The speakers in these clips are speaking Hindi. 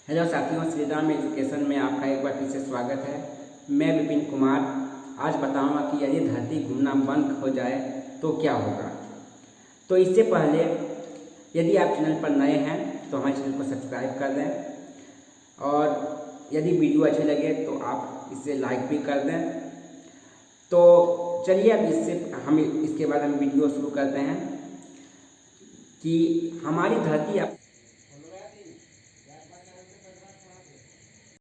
हेलो साथियों, श्री राम एजुकेशन में आपका एक बार फिर से स्वागत है। मैं विपिन कुमार आज बताऊंगा कि यदि धरती घूमना बंद हो जाए तो क्या होगा। तो इससे पहले यदि आप चैनल पर नए हैं तो हमारे चैनल को सब्सक्राइब कर दें और यदि वीडियो अच्छे लगे तो आप इसे लाइक भी कर दें। तो चलिए अब इसके बाद हम वीडियो शुरू करते हैं कि हमारी धरती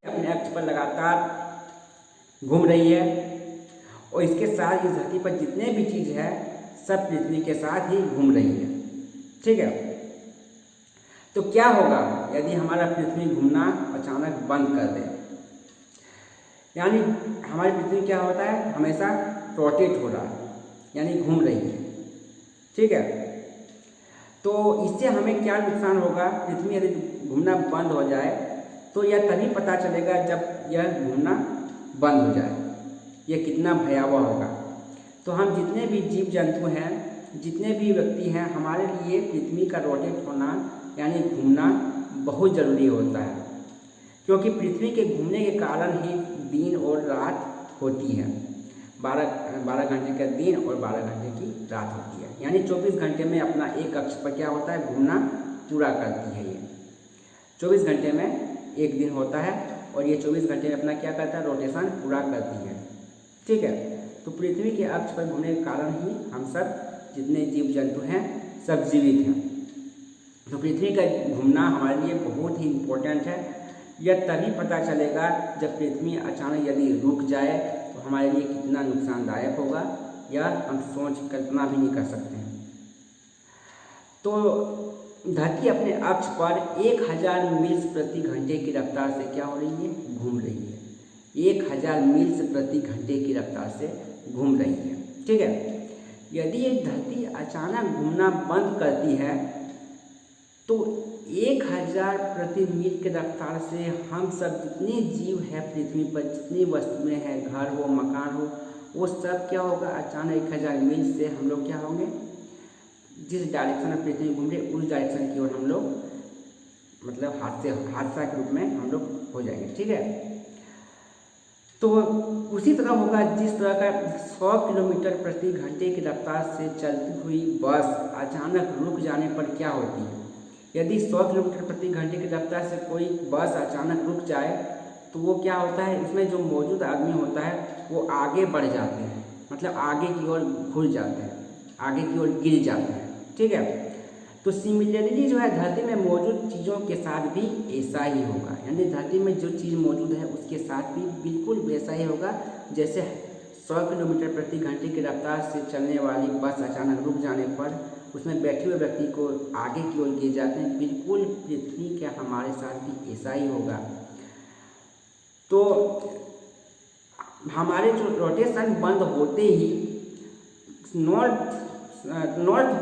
अपने अक्ष पर लगातार घूम रही है और इसके साथ इस धरती पर जितने भी चीज़ है सब पृथ्वी के साथ ही घूम रही है। ठीक है, तो क्या होगा यदि हमारा पृथ्वी घूमना अचानक बंद कर दे। यानी हमारी पृथ्वी क्या होता है, हमेशा रोटेट हो रहा है, यानी घूम रही है। ठीक है, तो इससे हमें क्या नुकसान होगा। पृथ्वी यदि घूमना बंद हो जाए तो यह तभी पता चलेगा जब यह घूमना बंद हो जाए। यह कितना भयावह होगा। तो हम जितने भी जीव जंतु हैं, जितने भी व्यक्ति हैं, हमारे लिए पृथ्वी का रोटेट होना यानी घूमना बहुत ज़रूरी होता है, क्योंकि पृथ्वी के घूमने के कारण ही दिन और रात होती है। 12 घंटे का दिन और 12 घंटे की रात होती है, यानी 24 घंटे में अपना एक अक्ष पर क्या होता है, घूमना पूरा करती है। ये 24 घंटे में एक दिन होता है और ये 24 घंटे में अपना क्या करता है, रोटेशन पूरा करती है। ठीक है, तो पृथ्वी के अक्ष पर घूमने के कारण ही हम सब जितने जीव जंतु हैं सब जीवित हैं। तो पृथ्वी का घूमना हमारे लिए बहुत ही इम्पोर्टेंट है। यह तभी पता चलेगा जब पृथ्वी अचानक यदि रुक जाए तो हमारे लिए कितना नुकसानदायक होगा, यह हम सोच कल्पना भी नहीं कर सकते हैं। तो धरती अपने अक्ष पर 1000 मील प्रति घंटे की रफ्तार से क्या हो रही है, घूम रही है। 1000 मील प्रति घंटे की रफ्तार से घूम रही है। ठीक है, यदि ये धरती अचानक घूमना बंद करती है तो 1000 प्रति मील की रफ्तार से हम सब जितने जीव है पृथ्वी पर, जितनी वस्तुएं हैं, घर हो मकान हो, वो सब क्या होगा, अचानक 1000 मील से हम लोग क्या होंगे, जिस डायरेक्शन में पृथ्वी घूम रही है उस डायरेक्शन की ओर हम लोग मतलब हादसा के रूप में हम लोग हो जाएंगे। ठीक है, तो उसी तरह होगा जिस तरह का 100 किलोमीटर प्रति घंटे की रफ्तार से चलती हुई बस अचानक रुक जाने पर क्या होती है। यदि 100 किलोमीटर प्रति घंटे की रफ्तार से कोई बस अचानक रुक जाए तो वो क्या होता है, इसमें जो मौजूद आदमी होता है वो आगे बढ़ जाते हैं, मतलब आगे की ओर घुस जाते हैं, आगे की ओर गिर जाते हैं। ठीक है, तो सिमिलरली जो है धरती में मौजूद चीज़ों के साथ भी ऐसा ही होगा। यानी धरती में जो चीज़ मौजूद है उसके साथ भी बिल्कुल वैसा ही होगा। जैसे 100 किलोमीटर प्रति घंटे की रफ्तार से चलने वाली बस अचानक रुक जाने पर उसमें बैठे हुए व्यक्ति को आगे की ओर गिर जाते हैं, बिल्कुल पृथ्वी के हमारे साथ भी ऐसा ही होगा। तो हमारे जो रोटेशन बंद होते ही नॉर्थ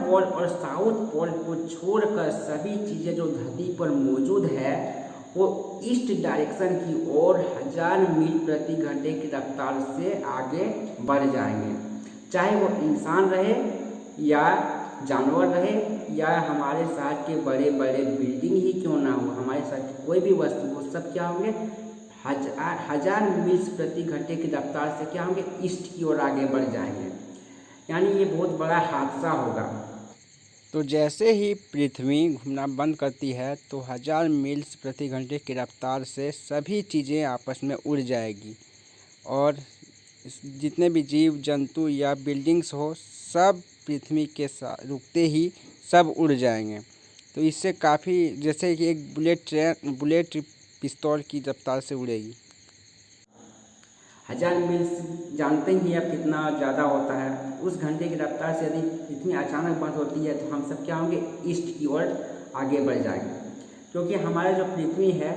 पोल और साउथ पोल को छोड़कर सभी चीज़ें जो धरती पर मौजूद है वो ईस्ट डायरेक्शन की ओर 1000 मील प्रति घंटे की रफ्तार से आगे बढ़ जाएंगे। चाहे वो इंसान रहे या जानवर रहे या हमारे साथ के बड़े बड़े बिल्डिंग ही क्यों ना हो, हमारे साथ कोई भी वस्तु हो, सब क्या होंगे 1000 मील प्रति घंटे की रफ्तार से क्या होंगे, ईस्ट की ओर आगे बढ़ जाएंगे। यानी ये बहुत बड़ा हादसा होगा। तो जैसे ही पृथ्वी घूमना बंद करती है तो 1000 मील प्रति घंटे की रफ्तार से सभी चीज़ें आपस में उड़ जाएगी और जितने भी जीव जंतु या बिल्डिंग्स हो सब पृथ्वी के साथ रुकते ही सब उड़ जाएंगे। तो इससे काफ़ी जैसे कि एक बुलेट पिस्तौल की रफ्तार से उड़ेगी। 1000 मील जानते ही अब कितना ज़्यादा होता है। उस घंटे की रफ्तार से यदि पृथ्वी अचानक बंद होती है तो हम सब क्या होंगे, ईस्ट की ओर आगे बढ़ जाएंगे, क्योंकि हमारा जो पृथ्वी है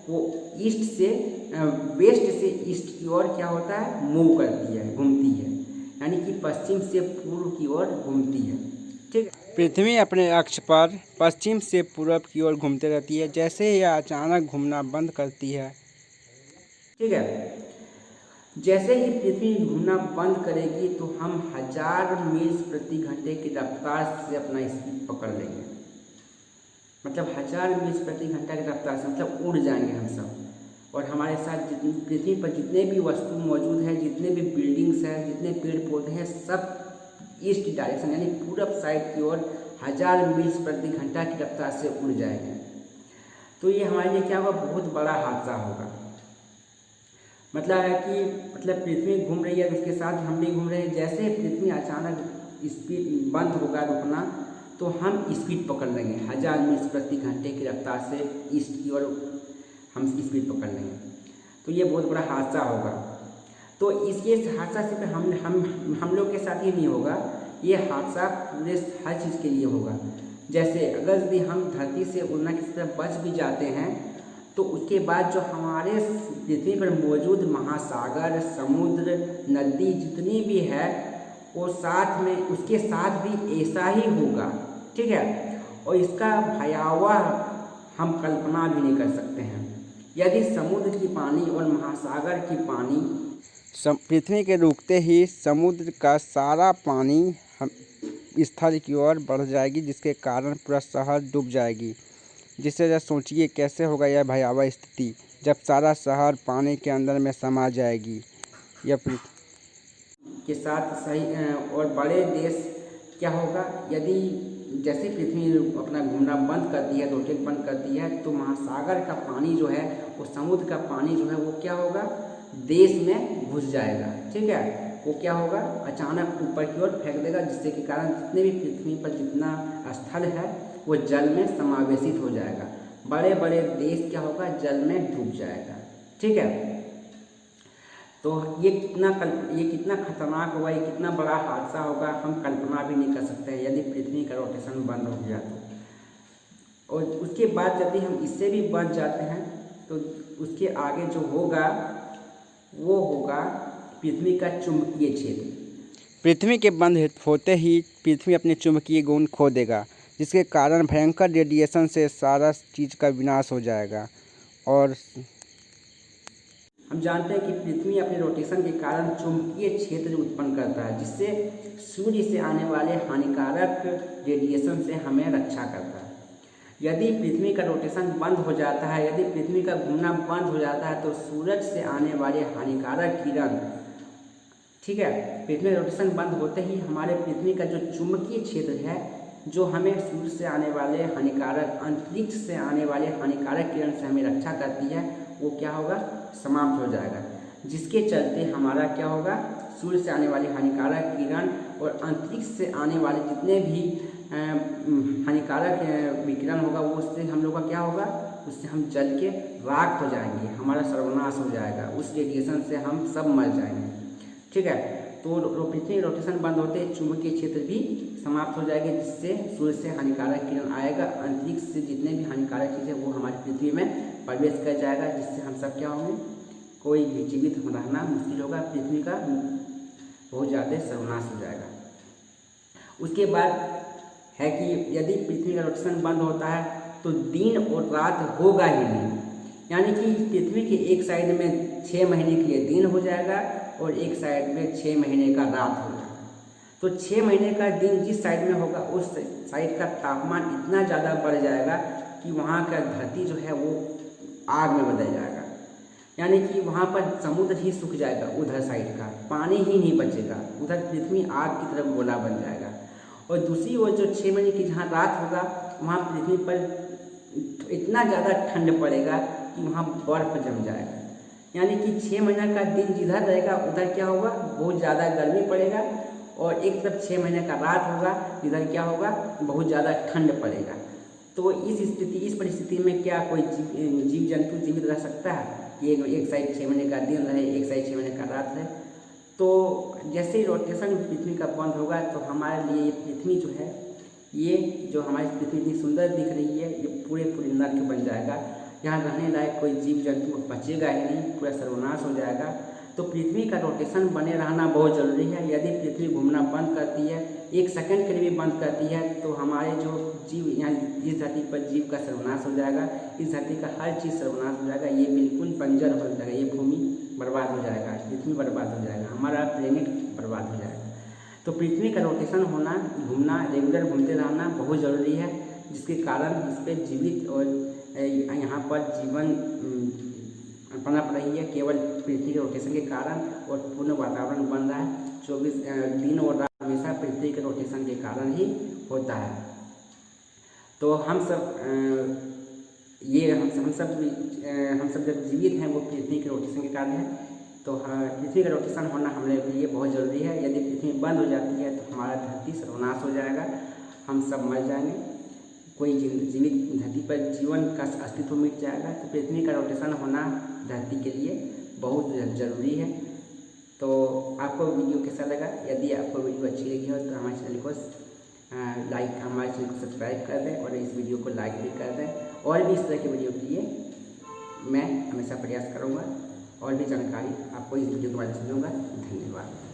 वो वेस्ट से ईस्ट की ओर क्या होता है, मूव करती है, घूमती है, यानी कि पश्चिम से पूर्व की ओर घूमती है। ठीक है, पृथ्वी अपने अक्ष पर पश्चिम से पूर्व की ओर घूमती रहती है। जैसे ही अचानक घूमना बंद करती है, ठीक है, जैसे ही पृथ्वी घूमना बंद करेगी तो हम 1000 मील प्रति घंटे की रफ्तार से अपना स्पीड पकड़ लेंगे। मतलब 1000 मील प्रति घंटा की रफ्तार से, मतलब उड़ जाएंगे हम सब। और हमारे साथ जितनी पृथ्वी पर जितने भी वस्तु मौजूद है, जितने भी बिल्डिंग्स हैं, जितने पेड़ पौधे हैं, सब ईस्ट डायरेक्शन यानी पूरब साइड की ओर 1000 मील प्रति घंटा की रफ्तार से उड़ जाएंगे। तो ये हमारे लिए क्या होगा, बहुत बड़ा हादसा होगा। मतलब है कि पृथ्वी घूम रही है तो उसके साथ हम भी घूम रहे हैं। जैसे पृथ्वी अचानक स्पीड बंद होगा रुकना, तो हम स्पीड पकड़ लेंगे 1000 मील प्रति घंटे की रफ्तार से ईस्ट की ओर हम स्पीड पकड़ लेंगे। तो ये बहुत बड़ा हादसा होगा। तो इसके हादसा सिर्फ हम लोग के साथ ही नहीं होगा, ये हादसा पूरे हर चीज़ के लिए होगा। जैसे अगर यदि हम धरती से उड़ना की तरफ बच भी जाते हैं, तो उसके बाद जो हमारे पृथ्वी पर मौजूद महासागर, समुद्र, नदी जितनी भी है, वो साथ में उसके साथ भी ऐसा ही होगा। ठीक है, और इसका भयावह हम कल्पना भी नहीं कर सकते हैं। यदि समुद्र की पानी और महासागर की पानी पृथ्वी के रुकते ही समुद्र का सारा पानी स्थल की ओर बढ़ जाएगी, जिसके कारण पूरा शहर डूब जाएगी। जिससे जरा सोचिए कैसे होगा यह भयावह स्थिति, जब सारा शहर पानी के अंदर में समा जाएगी। यह के साथ सही और बड़े देश क्या होगा, यदि जैसे पृथ्वी अपना घूमना बंद करती है, रोटेट बंद करती है, तो महासागर का पानी जो है, वो समुद्र का पानी जो है, वो क्या होगा, देश में घुस जाएगा। ठीक है, वो क्या होगा, अचानक ऊपर की ओर फेंक देगा, जिससे के कारण जितने भी पृथ्वी पर जितना स्थल है वो जल में समावेशित हो जाएगा। बड़े बड़े देश क्या होगा, जल में डूब जाएगा। ठीक है, तो ये कितना खतरनाक होगा, ये कितना बड़ा हादसा होगा, हम कल्पना भी नहीं कर सकते हैं यदि पृथ्वी का रोटेशन बंद हो गया तो। और उसके बाद यदि हम इससे भी बच जाते हैं, तो उसके आगे जो होगा वो होगा पृथ्वी का चुंबकीय क्षेत्र। पृथ्वी के बंद होते ही पृथ्वी अपने चुंबकीय गुण खो देगा, जिसके कारण भयंकर रेडिएशन से सारा चीज़ का विनाश हो जाएगा। और हम जानते हैं कि पृथ्वी अपने रोटेशन के कारण चुंबकीय क्षेत्र उत्पन्न करता है, जिससे सूर्य से आने वाले हानिकारक रेडिएशन से हमें रक्षा करता है। यदि पृथ्वी का रोटेशन बंद हो जाता है, यदि पृथ्वी का घूमना बंद हो जाता है, तो सूरज से आने वाले हानिकारक किरण, ठीक है, पृथ्वी रोटेशन बंद होते ही हमारे पृथ्वी का जो चुंबकीय क्षेत्र है, जो हमें सूर्य से आने वाले हानिकारक, अंतरिक्ष से आने वाले हानिकारक किरण से हमें रक्षा करती है, वो क्या होगा, समाप्त हो जाएगा। जिसके चलते हमारा क्या होगा, सूर्य से आने वाली हानिकारक किरण और अंतरिक्ष से आने वाले जितने भी हानिकारक विकिरण होगा, वो उससे हम लोग का क्या होगा, उससे हम जल के राख हो जाएंगे, हमारा सर्वनाश हो जाएगा, उस रेडिएशन से हम सब मर जाएंगे। ठीक है, तो पृथ्वी रोटेशन बंद होते ही चुंबकीय क्षेत्र भी समाप्त हो जाएगी, जिससे सूर्य से हानिकारक किरण आएगा, अंतरिक्ष से जितने भी हानिकारक चीज़ें वो हमारी पृथ्वी में प्रवेश कर जाएगा, जिससे हम सब क्या होंगे, कोई भी जीवित रहना मुश्किल होगा, पृथ्वी का बहुत ज़्यादा सर्वनाश हो जाएगा। उसके बाद है कि यदि पृथ्वी का रोटेशन बंद होता है तो दिन और रात होगा ही नहीं, यानी कि पृथ्वी के एक साइड में 6 महीने के लिए दिन हो जाएगा और एक साइड में 6 महीने का रात हो जाएगा। तो 6 महीने का दिन जिस साइड में होगा, उस साइड का तापमान इतना ज़्यादा बढ़ जाएगा कि वहाँ का धरती जो है वो आग में बदल जाएगा, यानी कि वहाँ पर समुद्र ही सूख जाएगा, उधर साइड का पानी ही नहीं बचेगा, उधर पृथ्वी आग की तरफ गोला बन जाएगा। और दूसरी ओर जो 6 महीने की जहाँ रात होगा, वहाँ पृथ्वी पर इतना ज़्यादा ठंड पड़ेगा कि वहाँ बर्फ जम जाएगा, यानी कि 6 महीने का दिन जिधर रहेगा उधर क्या होगा, बहुत ज़्यादा गर्मी पड़ेगा, और एक तरफ 6 महीने का रात होगा, इधर क्या होगा, बहुत ज़्यादा ठंड पड़ेगा। तो इस परिस्थिति में क्या कोई जीव जंतु जीवित रह सकता है कि एक साइड 6 महीने का दिन रहे, एक साइड 6 महीने का रात रहे? तो जैसे ही रोटेशन पृथ्वी का बंद होगा, तो हमारे लिए ये पृथ्वी जो है, ये जो हमारी पृथ्वी इतनी सुंदर दिख रही है, ये पूरे नर्क बन जाएगा। यहाँ रहने लायक कोई जीव जंतु बचेगा ही नहीं, पूरा सर्वनाश हो जाएगा। तो पृथ्वी का रोटेशन बने रहना बहुत ज़रूरी है। यदि पृथ्वी घूमना बंद करती है, 1 सेकंड के लिए भी बंद करती है, तो हमारे जो जीव यहाँ इस धरती पर जीव का सर्वनाश हो जाएगा, इस धरती का हर चीज़ सर्वनाश हो जाएगा, ये बिल्कुल बंजर हो जाएगा, ये भूमि बर्बाद हो जाएगा, पृथ्वी बर्बाद हो जाएगा, हमारा प्लेनेट बर्बाद हो जाएगा। तो पृथ्वी का रोटेशन होना, घूमना, रेगुलर घूमते रहना बहुत ज़रूरी है। जिसके कारण इस पर जीवित और यहाँ पर जीवन पनप रही है, केवल पृथ्वी के रोटेशन के कारण, और पूर्ण वातावरण बन रहा है। 24 दिन और रात हमेशा पृथ्वी के रोटेशन के कारण ही होता है। तो हम सब जब जीवित हैं वो पृथ्वी के रोटेशन के कारण है। तो पृथ्वी का रोटेशन होना हमारे लिए बहुत ज़रूरी है। यदि पृथ्वी बंद हो जाती है तो हमारा धरती सर्वनाश हो जाएगा, हम सब मर जाएंगे, कोई जीवित धरती पर जीवन का अस्तित्व मिट जाएगा। तो पृथ्वी का रोटेशन होना धरती के लिए बहुत ज़रूरी है। तो आपको वीडियो कैसा लगा? यदि आपको वीडियो अच्छी लगी हो तो हमारे चैनल को सब्सक्राइब कर दें और इस वीडियो को लाइक भी कर दें। और भी इस तरह के वीडियो के लिए मैं हमेशा प्रयास करूँगा और भी जानकारी आपको इस वीडियो के माध्यम से दूँगा। धन्यवाद।